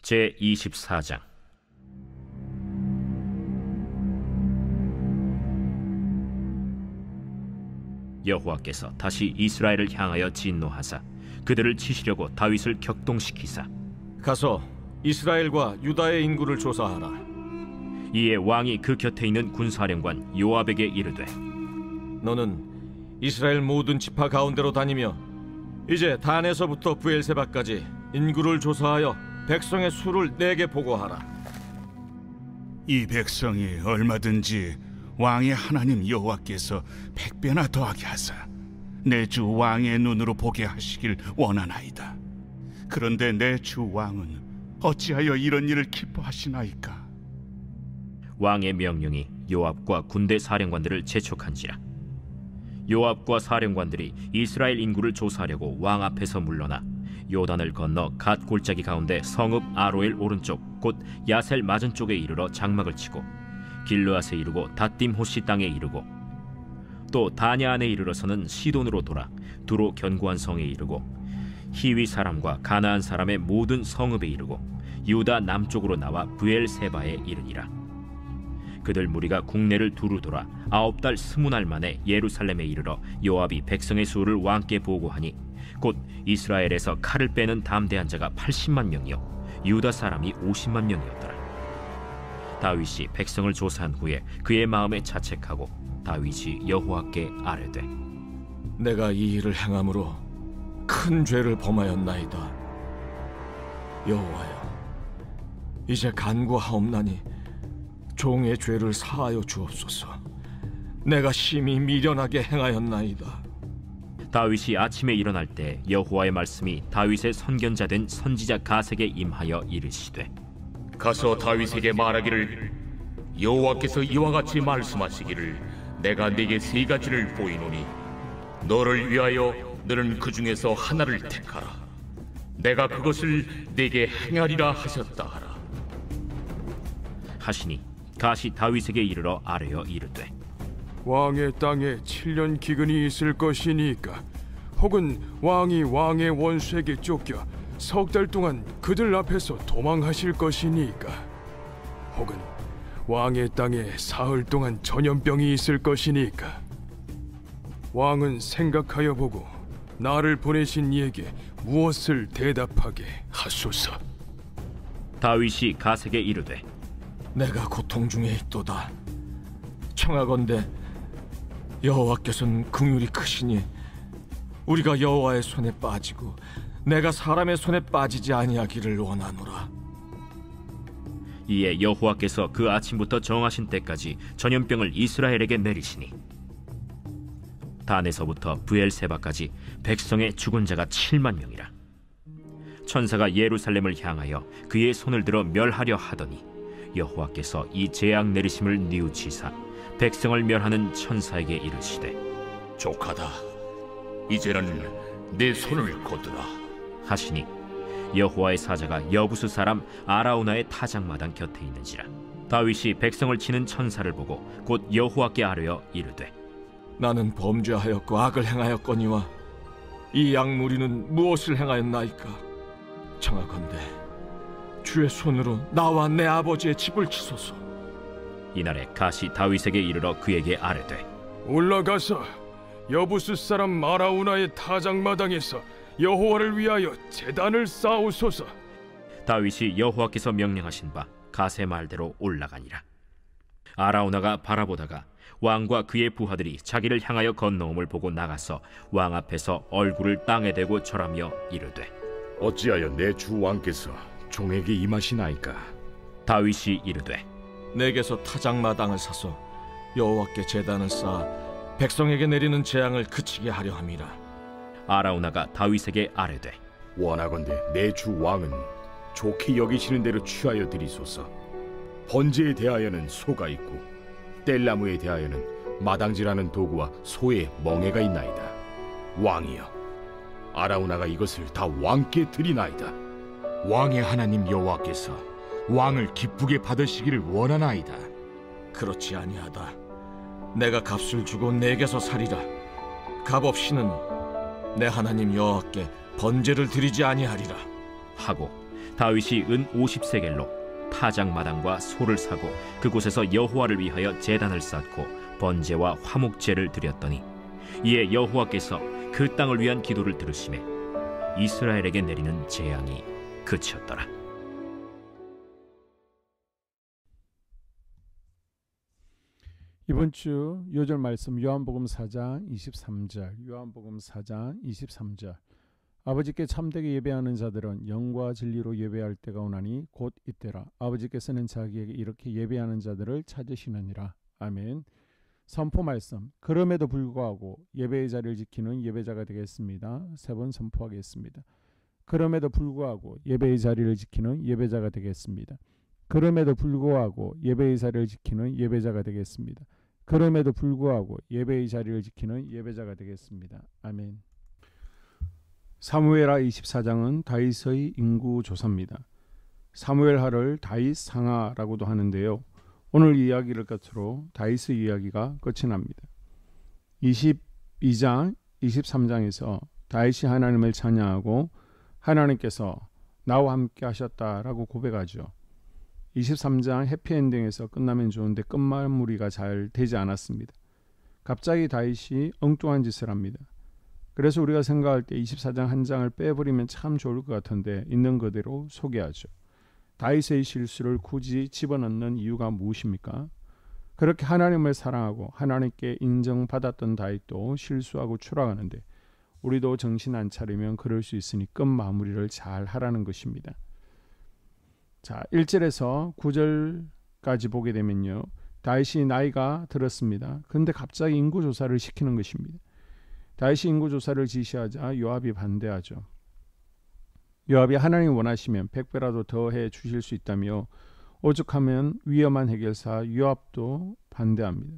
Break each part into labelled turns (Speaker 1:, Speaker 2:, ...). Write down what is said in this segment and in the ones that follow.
Speaker 1: 제24장. 여호와께서 다시 이스라엘을 향하여 진노하사 그들을 치시려고 다윗을 격동시키사
Speaker 2: 가서 이스라엘과 유다의 인구를 조사하라.
Speaker 1: 이에 왕이 그 곁에 있는 군사령관 요압에게 이르되,
Speaker 2: 너는 이스라엘 모든 지파 가운데로 다니며 이제 단에서부터 브엘세바까지 인구를 조사하여 백성의 수를 내게 보고하라.
Speaker 3: 이 백성이 얼마든지 왕의 하나님 여호와께서 100배나 더하게 하사 내 주 왕의 눈으로 보게 하시길 원하나이다. 그런데 내 주 왕은 어찌하여 이런 일을 기뻐하시나이까?
Speaker 1: 왕의 명령이 요압과 군대 사령관들을 재촉한지라. 요압과 사령관들이 이스라엘 인구를 조사하려고 왕 앞에서 물러나 요단을 건너 갓 골짜기 가운데 성읍 아로엘 오른쪽 곧 야셀 맞은쪽에 이르러 장막을 치고 길르앗에 이르고 닷딤 호시 땅에 이르고 또 다냐 안에 이르러서는 시돈으로 돌아 두로 견고한 성에 이르고 히위 사람과 가나안 사람의 모든 성읍에 이르고 유다 남쪽으로 나와 브엘세바에 이르니라. 그들 무리가 국내를 두루 돌아 9달 20날 만에 예루살렘에 이르러 요압이 백성의 수를 왕께 보고하니 곧 이스라엘에서 칼을 빼는 담대한 자가 80만 명이요 유다 사람이 50만 명이었더라. 다윗이 백성을 조사한 후에 그의 마음에 자책하고 다윗이 여호와께 아뢰되,
Speaker 2: 내가 이 일을 행함으로 큰 죄를 범하였나이다. 여호와여, 이제 간구하옵나니 종의 죄를 사하여 주옵소서. 내가 심히 미련하게 행하였나이다.
Speaker 1: 다윗이 아침에 일어날 때 여호와의 말씀이 다윗의 선견자 된 선지자 가세게 임하여 이르시되,
Speaker 4: 가서 다윗에게 말하기를 여호와께서 이와 같이 말씀하시기를 내가 네게 3가지를 보이노니 너를 위하여 너는 그 중에서 하나를 택하라. 내가 그것을 네게 행하리라 하셨다 하라.
Speaker 1: 하시니 가시 다윗에게 이르러 아뢰어 이르되,
Speaker 5: 왕의 땅에 7년 기근이 있을 것이니까 혹은 왕이 왕의 원수에게 쫓겨 석 달 동안 그들 앞에서 도망하실 것이니까 혹은 왕의 땅에 사흘 동안 전염병이 있을 것이니까 왕은 생각하여 보고 나를 보내신 이에게 무엇을 대답하게 하소서.
Speaker 1: 다윗이 가세게 이르되,
Speaker 2: 내가 고통 중에 있도다. 청하건대 여호와께서는 긍휼이 크시니 우리가 여호와의 손에 빠지고 내가 사람의 손에 빠지지 아니하기를 원하노라.
Speaker 1: 이에 여호와께서 그 아침부터 정하신 때까지 전염병을 이스라엘에게 내리시니 단에서부터 브엘세바까지 백성의 죽은 자가 7만 명이라. 천사가 예루살렘을 향하여 그의 손을 들어 멸하려 하더니 여호와께서 이 재앙 내리심을 뉘우치사 백성을 멸하는 천사에게 이르시되,
Speaker 4: 족하다. 이제는 내 손을 거두라
Speaker 1: 하시니 여호와의 사자가 여부수 사람 아라우나의 타작마당 곁에 있는지라. 다윗이 백성을 치는 천사를 보고 곧 여호와께 아뢰어 이르되,
Speaker 2: 나는 범죄하였고 악을 행하였거니와 이 양무리는 무엇을 행하였나이까? 청하건대 주의 손으로 나와 내 아버지의 집을 치소서.
Speaker 1: 이날에 가시 다윗에게 이르러 그에게 아뢰되,
Speaker 5: 올라가서 여부스 사람 아라우나의 타작마당에서 여호와를 위하여 제단을 쌓으소서.
Speaker 1: 다윗이 여호와께서 명령하신 바 가세 말대로 올라가니라. 아라우나가 바라보다가 왕과 그의 부하들이 자기를 향하여 건너옴을 보고 나가서 왕 앞에서 얼굴을 땅에 대고 절하며 이르되,
Speaker 6: 어찌하여 내 주 왕께서 종에게 임하시나이까?
Speaker 1: 다윗이 이르되,
Speaker 2: 내게서 타작마당을 사서 여호와께 제단을 쌓아 백성에게 내리는 재앙을 그치게 하려 함이라.
Speaker 1: 아라우나가 다윗에게 아뢰되,
Speaker 6: 원하건대 내 주 왕은 좋게 여기시는 대로 취하여 드리소서. 번제에 대하여는 소가 있고 뗄나무에 대하여는 마당질하는 도구와 소의 멍에가 있나이다. 왕이여, 아라우나가 이것을 다 왕께 드리나이다. 왕의 하나님 여호와께서 왕을 기쁘게 받으시기를 원하나이다.
Speaker 2: 그렇지 아니하다. 내가 값을 주고 내게서 사리라. 값 없이는 내 하나님 여호와께 번제를 드리지 아니하리라.
Speaker 1: 하고 다윗이 은 50세겔로 타작마당과 소를 사고 그곳에서 여호와를 위하여 제단을 쌓고 번제와 화목제를 드렸더니 이에 여호와께서 그 땅을 위한 기도를 들으시매 이스라엘에게 내리는 재앙이 그쳤더라.
Speaker 7: 이번 주 요절 말씀 요한복음 4장 23절, 요한복음 4장 23절. 아버지께 참되게 예배하는 자들은 영과 진리로 예배할 때가 오나니 곧 이때라. 아버지께서는 자기에게 이렇게 예배하는 자들을 찾으시느니라. 아멘. 선포 말씀. 그럼에도 불구하고 예배의 자리를 지키는 예배자가 되겠습니다. 3번 선포하겠습니다. 그럼에도 불구하고 예배의 자리를 지키는 예배자가 되겠습니다. 그럼에도 불구하고 예배의 자리를 지키는 예배자가 되겠습니다. 그럼에도 불구하고 예배의 자리를 지키는 예배자가 되겠습니다. 아멘. 사무엘하 24장은 다윗의 인구 조사입니다. 사무엘하를 다윗 상하라고도 하는데요. 오늘 이야기를 끝으로 다윗의 이야기가 끝이 납니다. 22장, 23장에서 다윗이 하나님을 찬양하고 하나님께서 나와 함께 하셨다라고 고백하죠. 23장 해피엔딩에서 끝나면 좋은데 끝마무리가 잘 되지 않았습니다. 갑자기 다윗이 엉뚱한 짓을 합니다. 그래서 우리가 생각할 때 24장 한 장을 빼버리면 참 좋을 것 같은데 있는 그대로 소개하죠. 다윗의 실수를 굳이 집어넣는 이유가 무엇입니까? 그렇게 하나님을 사랑하고 하나님께 인정받았던 다윗도 실수하고 추락하는데 우리도 정신 안 차리면 그럴 수 있으니 끝마무리를 잘 하라는 것입니다. 자, 1절에서 9절까지 보게 되면요. 다윗이 나이가 들었습니다. 그런데 갑자기 인구조사를 시키는 것입니다. 다윗이 인구조사를 지시하자 요압이 반대하죠. 요압이 하나님 원하시면 100배라도 더해 주실 수 있다며 오죽하면 위험한 해결사 요압도 반대합니다.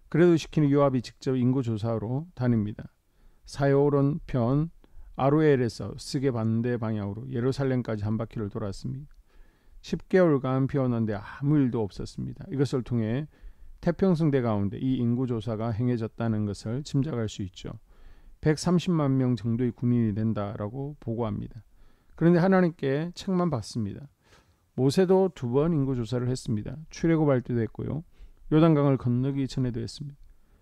Speaker 7: 그래도 시키는 요압이 직접 인구조사로 다닙니다. 사요론 편 아로엘에서 스게 반대 방향으로 예루살렘까지 한 바퀴를 돌았습니다. 10개월간 비웠는데 아무 일도 없었습니다. 이것을 통해 태평성대 가운데 이 인구조사가 행해졌다는 것을 짐작할 수 있죠. 130만 명 정도의 군인이 된다라고 보고합니다. 그런데 하나님께 책만 받습니다. 모세도 2번 인구조사를 했습니다. 출애굽할 때도 했고요. 요단강을 건너기 전에도 했습니다.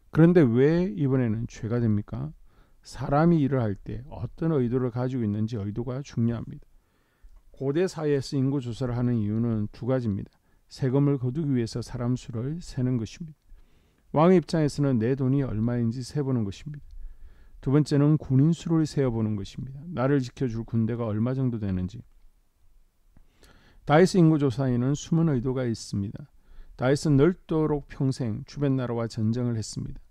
Speaker 7: 그런데 왜 이번에는 죄가 됩니까? 사람이 일을 할 때 어떤 의도를 가지고 있는지 의도가 중요합니다. 고대 사회에서 인구조사를 하는 이유는 2가지입니다. 세금을 거두기 위해서 사람 수를 세는 것입니다. 왕의 입장에서는 내 돈이 얼마인지 세보는 것입니다. 2번째는 군인 수를 세어보는 것입니다. 나를 지켜줄 군대가 얼마 정도 되는지. 다윗의 인구조사에는 숨은 의도가 있습니다. 다윗은 넓도록 평생 주변 나라와 전쟁을 했습니다.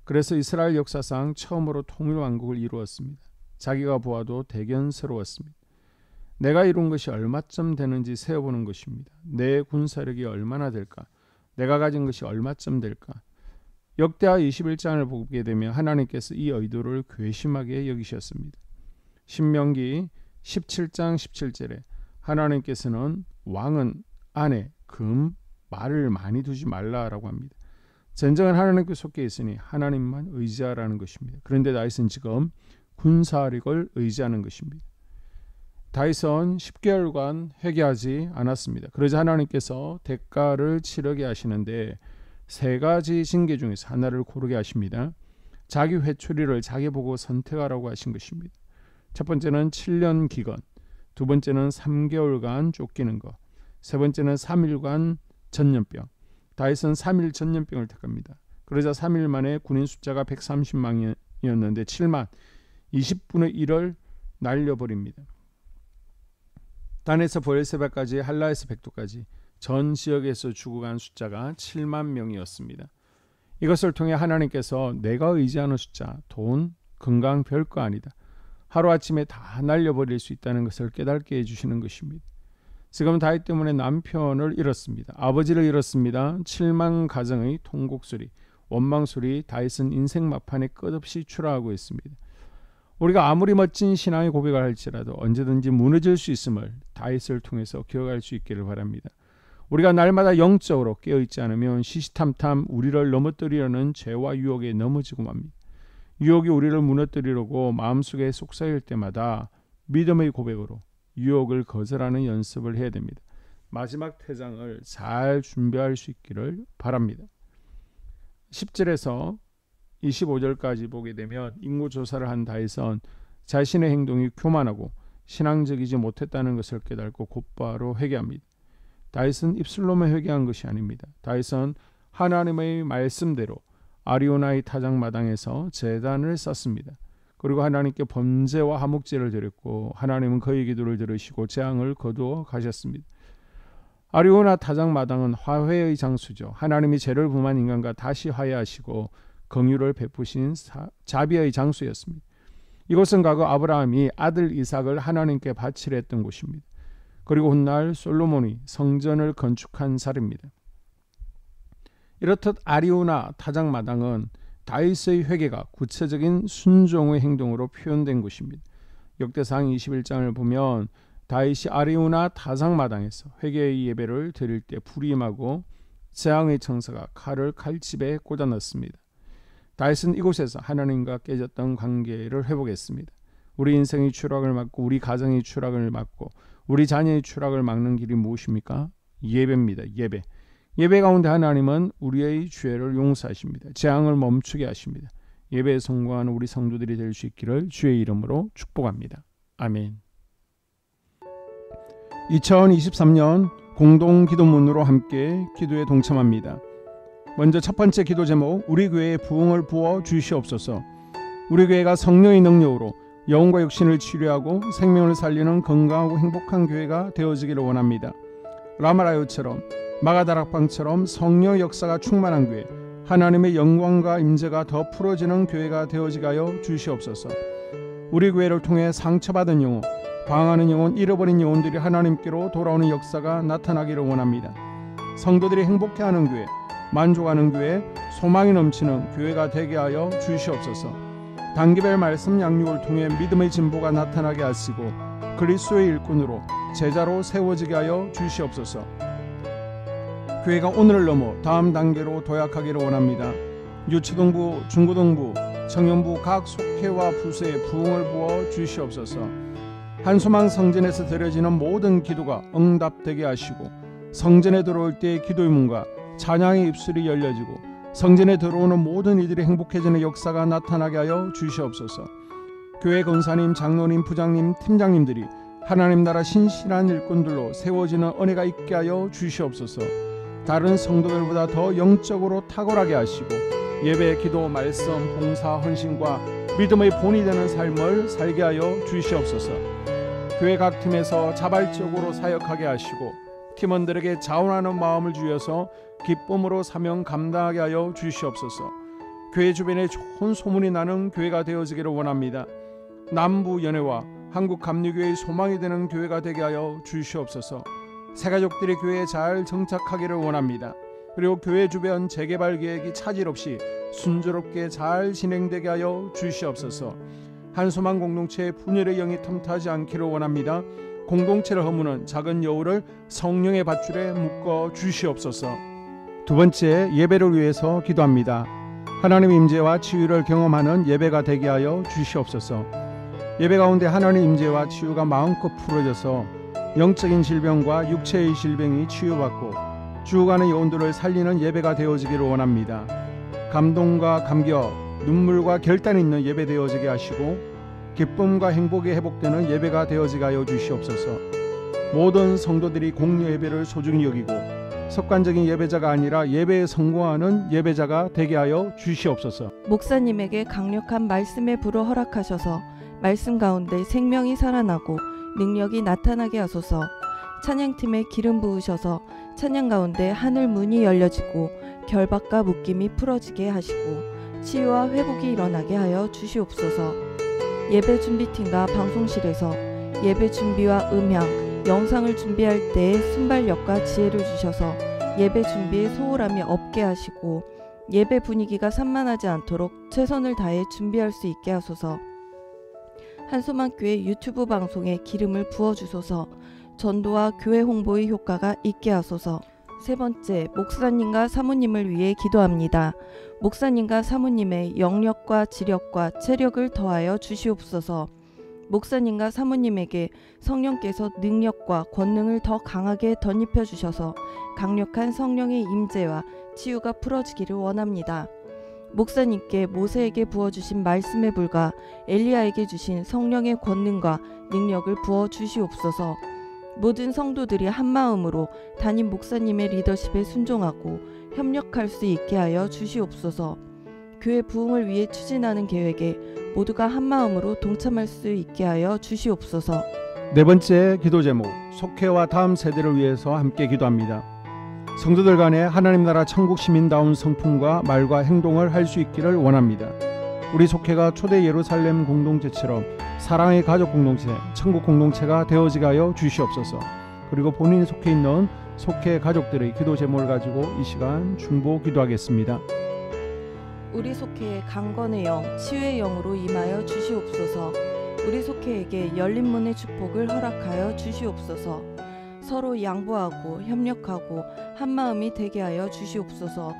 Speaker 7: 그래서 이스라엘 역사상 처음으로 통일왕국을 이루었습니다. 자기가 보아도 대견스러웠습니다. 내가 이룬 것이 얼마쯤 되는지 세어보는 것입니다. 내 군사력이 얼마나 될까? 내가 가진 것이 얼마쯤 될까? 역대하 21장을 보게 되면 하나님께서 이 의도를 괘씸하게 여기셨습니다. 신명기 17장 17절에 하나님께서는 왕은 안에 금, 말을 많이 두지 말라라고 합니다. 전쟁은 하나님께 속해 있으니 하나님만 의지하라는 것입니다. 그런데 다윗은 지금 군사력을 의지하는 것입니다. 다윗은 10개월간 회개하지 않았습니다. 그러자 하나님께서 대가를 치르게 하시는데 3가지 징계 중에서 하나를 고르게 하십니다. 자기 회초리를 자기 보고 선택하라고 하신 것입니다. 첫 번째는 7년 기근, 2번째는 3개월간 쫓기는 것, 3번째는 3일간 전염병. 다윗은 3일 전염병을 택합니다. 그러자 3일 만에 군인 숫자가 130만이었는데 7만, 20분의 1을 날려버립니다. 단에서 브엘세바까지 할라에서 백도까지 전 지역에서 죽어간 숫자가 7만 명이었습니다. 이것을 통해 하나님께서 내가 의지하는 숫자, 돈, 건강 별거 아니다. 하루아침에 다 날려버릴 수 있다는 것을 깨닫게 해주시는 것입니다. 지금 다윗 때문에 남편을 잃었습니다. 아버지를 잃었습니다. 7만 가정의 통곡소리, 원망소리, 다윗은 인생 막판에 끝없이 추락하고 있습니다. 우리가 아무리 멋진 신앙의 고백을 할지라도 언제든지 무너질 수 있음을 다윗을 통해서 기억할 수 있기를 바랍니다. 우리가 날마다 영적으로 깨어있지 않으면 시시탐탐 우리를 넘어뜨리려는 죄와 유혹에 넘어지고 맙니다. 유혹이 우리를 무너뜨리려고 마음속에 속삭일 때마다 믿음의 고백으로 유혹을 거절하는 연습을 해야 됩니다. 마지막 퇴장을 잘 준비할 수 있기를 바랍니다. 10절에서 25절까지 보게 되면 인구조사를 한 다윗은 자신의 행동이 교만하고 신앙적이지 못했다는 것을 깨닫고 곧바로 회개합니다. 다윗은 입술로만 회개한 것이 아닙니다. 다윗은 하나님의 말씀대로 아리우나의 타작마당에서 제단을 쌓습니다. 그리고 하나님께 번제와 화목제를 드렸고 하나님은 그의 기도를 들으시고 재앙을 거두어 가셨습니다. 아리우나 타작마당은 화해의 장소죠. 하나님이 죄를 범한 인간과 다시 화해하시고 긍휼을 베푸신 자비의 장소였습니다. 이곳은 과거 아브라함이 아들 이삭을 하나님께 바치려 했던 곳입니다. 그리고 훗날 솔로몬이 성전을 건축한 자리입니다. 이렇듯 아리우나 타작마당은 다윗의 회개가 구체적인 순종의 행동으로 표현된 곳입니다. 역대상 21장을 보면 다윗이 아리우나 타작마당에서 회개의 예배를 드릴 때 불임하고 재앙의 청사가 칼을 칼집에 꽂아 넣습니다. 다윗은 이곳에서 하나님과 깨졌던 관계를 회복했습니다. 우리 인생의 추락을 막고 우리 가정의 추락을 막고 우리 자녀의 추락을 막는 길이 무엇입니까? 예배입니다. 예배. 예배 가운데 하나님은 우리의 죄를 용서하십니다. 재앙을 멈추게 하십니다. 예배에 성공하는 우리 성도들이 될 수 있기를 주의 이름으로 축복합니다. 아멘. 2023년 공동 기도문으로 함께 기도에 동참합니다. 먼저 첫 번째 기도 제목, 우리 교회에 부흥을 부어 주시옵소서. 우리 교회가 성령의 능력으로 영혼과 육신을 치료하고 생명을 살리는 건강하고 행복한 교회가 되어지기를 원합니다. 라마라요처럼 마가다락방처럼 성령 역사가 충만한 교회, 하나님의 영광과 임재가 더 풀어지는 교회가 되어지게 하여 주시옵소서. 우리 교회를 통해 상처받은 영혼, 방황하는 영혼, 잃어버린 영혼들이 하나님께로 돌아오는 역사가 나타나기를 원합니다. 성도들이 행복해하는 교회, 만족하는 교회, 소망이 넘치는 교회가 되게 하여 주시옵소서. 단기별 말씀 양육을 통해 믿음의 진보가 나타나게 하시고 그리스도의 일꾼으로 제자로 세워지게 하여 주시옵소서. 교회가 오늘을 넘어 다음 단계로 도약하기를 원합니다. 유초등부, 중고등부, 청년부 각 속회와 부서에 부흥을 부어 주시옵소서. 한소망 성전에서 드려지는 모든 기도가 응답되게 하시고 성전에 들어올 때의 기도의 문과 찬양의 입술이 열려지고 성전에 들어오는 모든 이들이 행복해지는 역사가 나타나게 하여 주시옵소서. 교회 권사님, 장로님, 부장님, 팀장님들이 하나님 나라 신실한 일꾼들로 세워지는 은혜가 있게 하여 주시옵소서. 다른 성도들보다 더 영적으로 탁월하게 하시고 예배, 기도, 말씀, 봉사, 헌신과 믿음의 본이 되는 삶을 살게 하여 주시옵소서. 교회 각 팀에서 자발적으로 사역하게 하시고 팀원들에게 자원하는 마음을 주셔서 기쁨으로 사명 감당하게 하여 주시옵소서. 교회 주변에 좋은 소문이 나는 교회가 되어지기를 원합니다. 남부 연회와 한국 감리교회의 소망이 되는 교회가 되게 하여 주시옵소서. 새가족들이 교회에 잘 정착하기를 원합니다. 그리고 교회 주변 재개발 계획이 차질 없이 순조롭게 잘 진행되게 하여 주시옵소서. 한소망 공동체의 분열의 영이 틈타지 않기를 원합니다. 공동체를 허무는 작은 여우를 성령의 밧줄에 묶어 주시옵소서. 두 번째, 예배를 위해서 기도합니다. 하나님 임재와 치유를 경험하는 예배가 되게 하여 주시옵소서. 예배 가운데 하나님 임재와 치유가 마음껏 풀어져서 영적인 질병과 육체의 질병이 치유받고 죽어가는 영혼들을 살리는 예배가 되어지기를 원합니다. 감동과 감격, 눈물과 결단이 있는 예배 되어지게 하시고 기쁨과 행복이 회복되는 예배가 되어지게 하여 주시옵소서. 모든 성도들이 공유 예배를 소중히 여기고 습관적인 예배자가 아니라 예배에 성공하는 예배자가 되게 하여 주시옵소서.
Speaker 8: 목사님에게 강력한 말씀의 불을 허락하셔서 말씀 가운데 생명이 살아나고 능력이 나타나게 하소서. 찬양팀에 기름 부으셔서 찬양 가운데 하늘 문이 열려지고 결박과 묶임이 풀어지게 하시고 치유와 회복이 일어나게 하여 주시옵소서. 예배 준비팀과 방송실에서 예배 준비와 음향, 영상을 준비할 때에 순발력과 지혜를 주셔서 예배 준비에 소홀함이 없게 하시고 예배 분위기가 산만하지 않도록 최선을 다해 준비할 수 있게 하소서. 한소망교회 유튜브 방송에 기름을 부어주소서. 전도와 교회 홍보의 효과가 있게 하소서. 세 번째, 목사님과 사모님을 위해 기도합니다. 목사님과 사모님의 영력과 지력과 체력을 더하여 주시옵소서. 목사님과 사모님에게 성령께서 능력과 권능을 더 강하게 덧입혀 주셔서 강력한 성령의 임재와 치유가 풀어지기를 원합니다. 목사님께 모세에게 부어주신 말씀의 불과 엘리야에게 주신 성령의 권능과 능력을 부어 주시옵소서. 모든 성도들이 한마음으로 담임 목사님의 리더십에 순종하고 협력할 수 있게 하여 주시옵소서. 교회 부흥을 위해 추진하는 계획에 모두가 한마음으로 동참할 수 있게 하여 주시옵소서.
Speaker 7: 네 번째 기도 제목, 속회와 다음 세대를 위해서 함께 기도합니다. 성도들 간에 하나님 나라 천국 시민다운 성품과 말과 행동을 할 수 있기를 원합니다. 우리 속회가 초대 예루살렘 공동체처럼 사랑의 가족 공동체, 천국 공동체가 되어지게 하여 주시옵소서. 그리고 본인이 속해 있는 속회 가족들의 기도 제목을 가지고 이 시간 중보 기도하겠습니다.
Speaker 8: 우리 속회에 강건의 영, 치유의 영으로 임하여 주시옵소서. 우리 속회에게 열린 문의 축복을 허락하여 주시옵소서. 서로 양보하고 협력하고 한마음이 되게 하여 주시옵소서.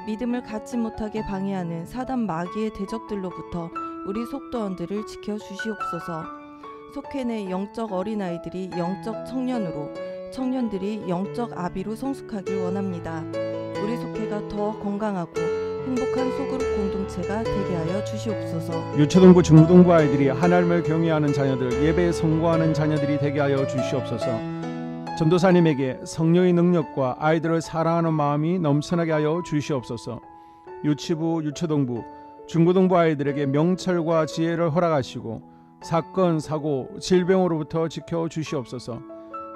Speaker 8: 믿음을 갖지 못하게 방해하는 사단 마귀의 대적들로부터 우리 속도원들을 지켜주시옵소서. 속회 내 영적 어린아이들이 영적 청년으로, 청년들이 영적 아비로 성숙하길 원합니다. 우리 속회가 더 건강하고 행복한 소그룹 공동체가 되게 하여 주시옵소서.
Speaker 7: 유초등부 중고등부 아이들이 하나님을 경외하는 자녀들, 예배에 성공하는 자녀들이 되게 하여 주시옵소서. 전도사님에게 성령의 능력과 아이들을 사랑하는 마음이 넘쳐나게 하여 주시옵소서. 유치부, 유초등부, 중고등부 아이들에게 명철과 지혜를 허락하시고 사건, 사고, 질병으로부터 지켜주시옵소서.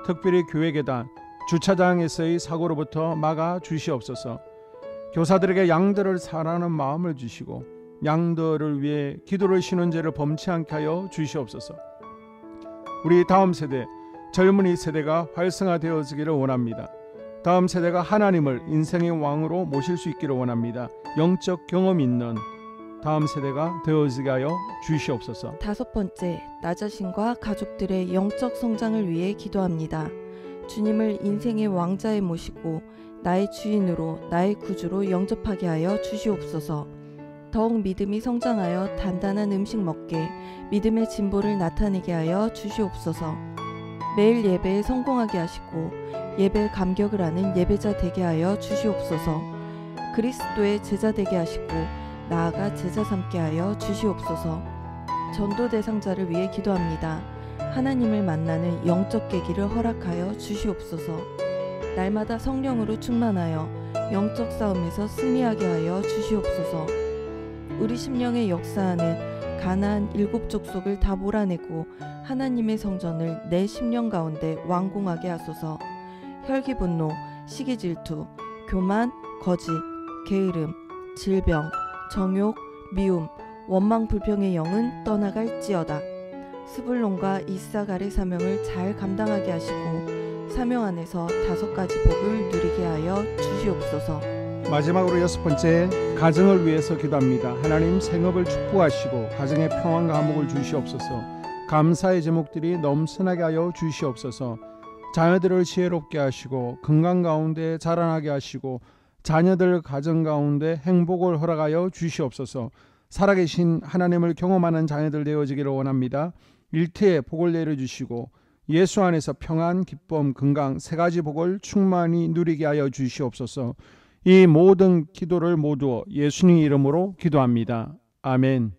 Speaker 7: 특별히 교회계단, 주차장에서의 사고로부터 막아 주시옵소서. 교사들에게 양들을 사랑하는 마음을 주시고 양들을 위해 기도를 쉬는 죄를 범치 않게 하여 주시옵소서. 우리 다음 세대, 젊은이 세대가 활성화되어지기를 원합니다. 다음 세대가 하나님을 인생의 왕으로 모실 수 있기를 원합니다. 영적 경험이 있는 다음 세대가 되어지게 하여 주시옵소서.
Speaker 8: 다섯 번째, 나 자신과 가족들의 영적 성장을 위해 기도합니다. 주님을 인생의 왕자에 모시고 나의 주인으로, 나의 구주로 영접하게 하여 주시옵소서. 더욱 믿음이 성장하여 단단한 음식 먹게, 믿음의 진보를 나타내게 하여 주시옵소서. 매일 예배에 성공하게 하시고 예배에 감격을 하는 예배자 되게 하여 주시옵소서. 그리스도의 제자 되게 하시고 나아가 제자 삼게 하여 주시옵소서. 전도 대상자를 위해 기도합니다. 하나님을 만나는 영적 계기를 허락하여 주시옵소서. 날마다 성령으로 충만하여 영적 싸움에서 승리하게 하여 주시옵소서. 우리 심령에 역사하는 가나안 7 족속을 다 몰아내고 하나님의 성전을 내 심령 가운데 완공하게 하소서. 혈기 분노, 시기 질투, 교만, 거짓, 게으름, 질병, 정욕, 미움, 원망 불평의 영은 떠나갈지어다. 스불론과 이사갈의 사명을 잘 감당하게 하시고 사명 안에서 5가지 복을 누리게 하여 주시옵소서.
Speaker 7: 마지막으로 6번째, 가정을 위해서 기도합니다. 하나님 생업을 축복하시고 가정의 평안과 화목을 주시옵소서. 감사의 제목들이 넘쳐나게 하여 주시옵소서. 자녀들을 지혜롭게 하시고 건강 가운데 자라나게 하시고 자녀들 가정 가운데 행복을 허락하여 주시옵소서. 살아계신 하나님을 경험하는 자녀들 되어지기를 원합니다. 일터에 복을 내려주시고 예수 안에서 평안, 기쁨, 건강 3가지 복을 충만히 누리게 하여 주시옵소서. 이 모든 기도를 모두 예수님 이름으로 기도합니다. 아멘.